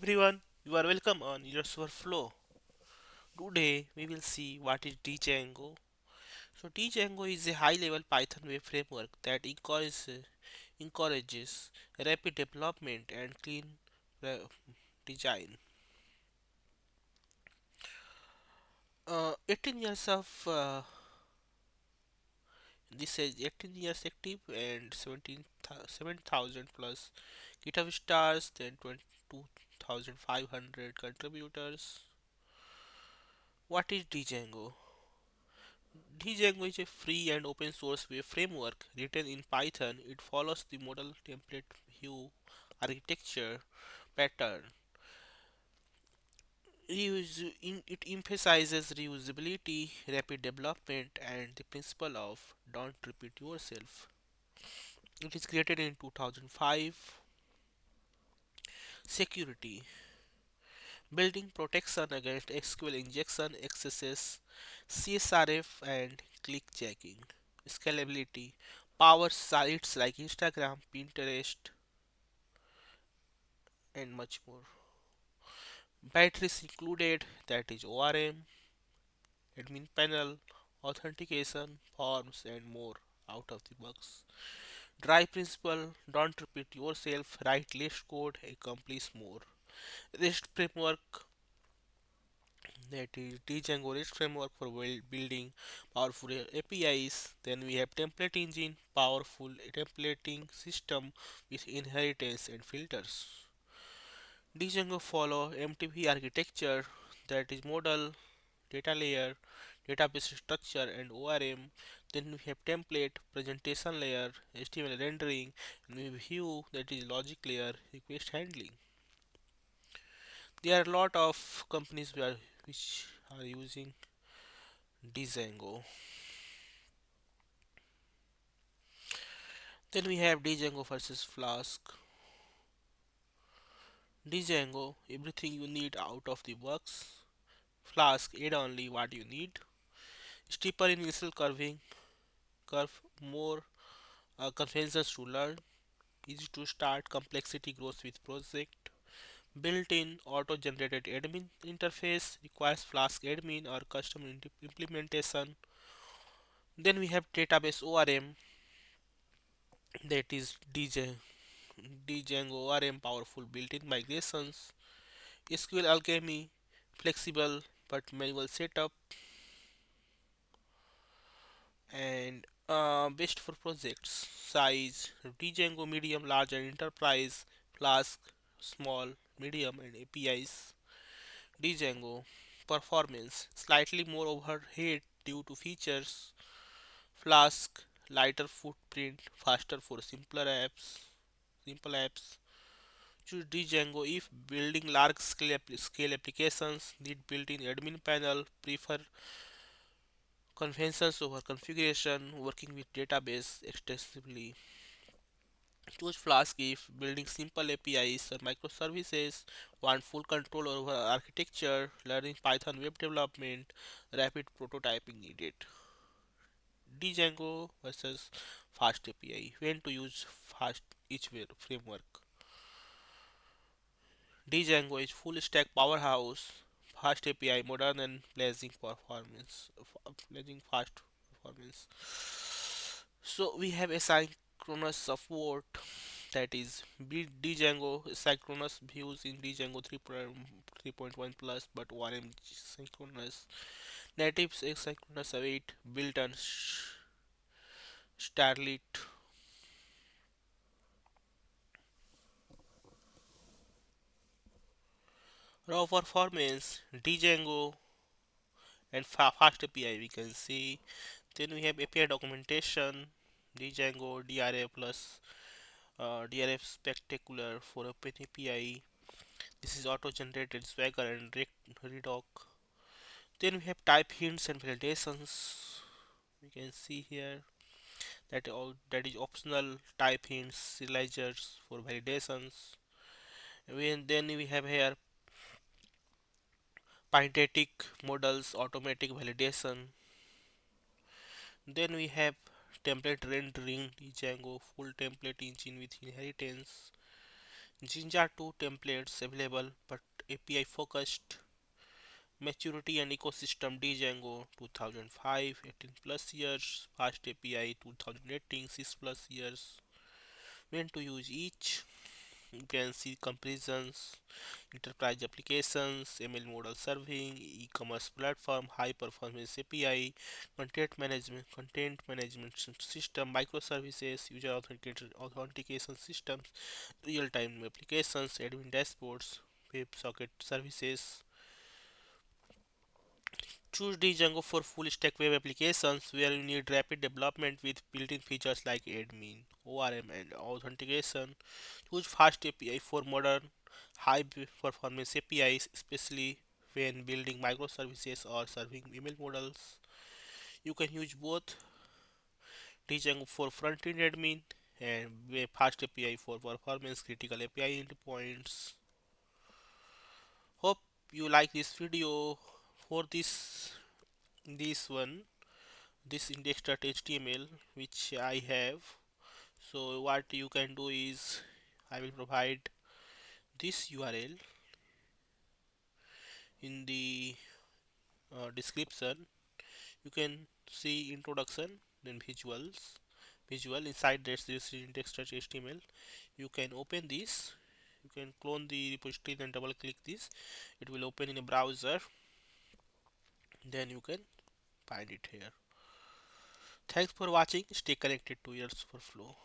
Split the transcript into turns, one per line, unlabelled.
everyone, you are welcome on your Overflow. Today we will see what is Django. So Django is a high-level Python web framework that encourages rapid development and clean uh, design. 18 years of this is 18 years active and 7,000 plus GitHub stars, then 22,500 contributors. What is Django? Django is a free and open source web framework written in Python. It follows the model template view architecture pattern. It emphasizes reusability, rapid development, and the principle of don't repeat yourself. It is created in 2005. Security building protection against SQL injection, XSS, CSRF, and click checking. Scalability powers sites like Instagram, Pinterest, and much more. Batteries included, that is ORM, admin panel, authentication, forms, and more out of the box. Dry principle, don't repeat yourself, write less code, accomplish more. REST framework, that is Django REST framework for building powerful APIs. Then we have template engine, powerful templating system with inheritance and filters. Django follow MTV architecture, that is model, data layer, database structure, and ORM. Then we have template, presentation layer, HTML rendering, and we have view, that is logic layer, request handling. There are a lot of companies which are using Django. Then we have Django versus Flask. Django, everything you need out of the box. Flask, add only what you need. Steeper initial curve, more conventions to learn. Easy to start, complexity grows with project. Built-in auto-generated admin interface requires Flask admin or custom implementation. Then we have database ORM, that is Django ORM, powerful built-in migrations. SQL Alchemy, flexible but manual setup, and best for projects. Size Django medium, large and enterprise. Flask small, medium, and APIs. Django performance slightly more overhead due to features. Flask lighter footprint, faster for Simple apps. Choose Django if building large scale applications, need built-in admin panel, prefer conventions over configuration, working with database extensively. Choose Flask if building simple APIs or microservices, want full control over architecture, learning Python web development, rapid prototyping needed. Django versus Fast API. When to use Fast each framework. Django is full stack powerhouse. Fast API modern and blazing fast performance. So we have asynchronous support, that is Django synchronous views in Django 3.1 plus, but ORM synchronous. Native asynchronous await built on Starlit. Raw performance Django and fast API we can see. Then we have API documentation Django DRF plus DRF spectacular for Open API. This is auto generated Swagger and Redoc. Then we have type hints and validations. We can see here that is optional type hints serializers for validations. Then we have here Pythetic models automatic validation. Then we have template rendering Django full template engine with inheritance. Jinja 2 templates available but API focused. Maturity and ecosystem Django 2005, 18 plus years. Fast API 2018, 6 plus years. When to use each? You can see comparisons, enterprise applications, ML model serving, e-commerce platform, high performance API, content management system, microservices, user authentication systems, real-time applications, admin dashboards, WebSocket services. Choose Django for full stack web applications where you need rapid development with built-in features like admin, ORM, and authentication. Choose Fast API for modern, high performance APIs, especially when building microservices or serving email models. You can use both Django for front-end admin and Fast API for performance critical API endpoints. Hope you like this video. For this one, this index.html which I have. So what you can do is I will provide this URL in the description. You can see introduction, then visual inside this index.html. You can open this, you can clone the repository, then double click this, it will open in a browser, then you can find it here. Thanks for watching. Stay connected to your Overflow.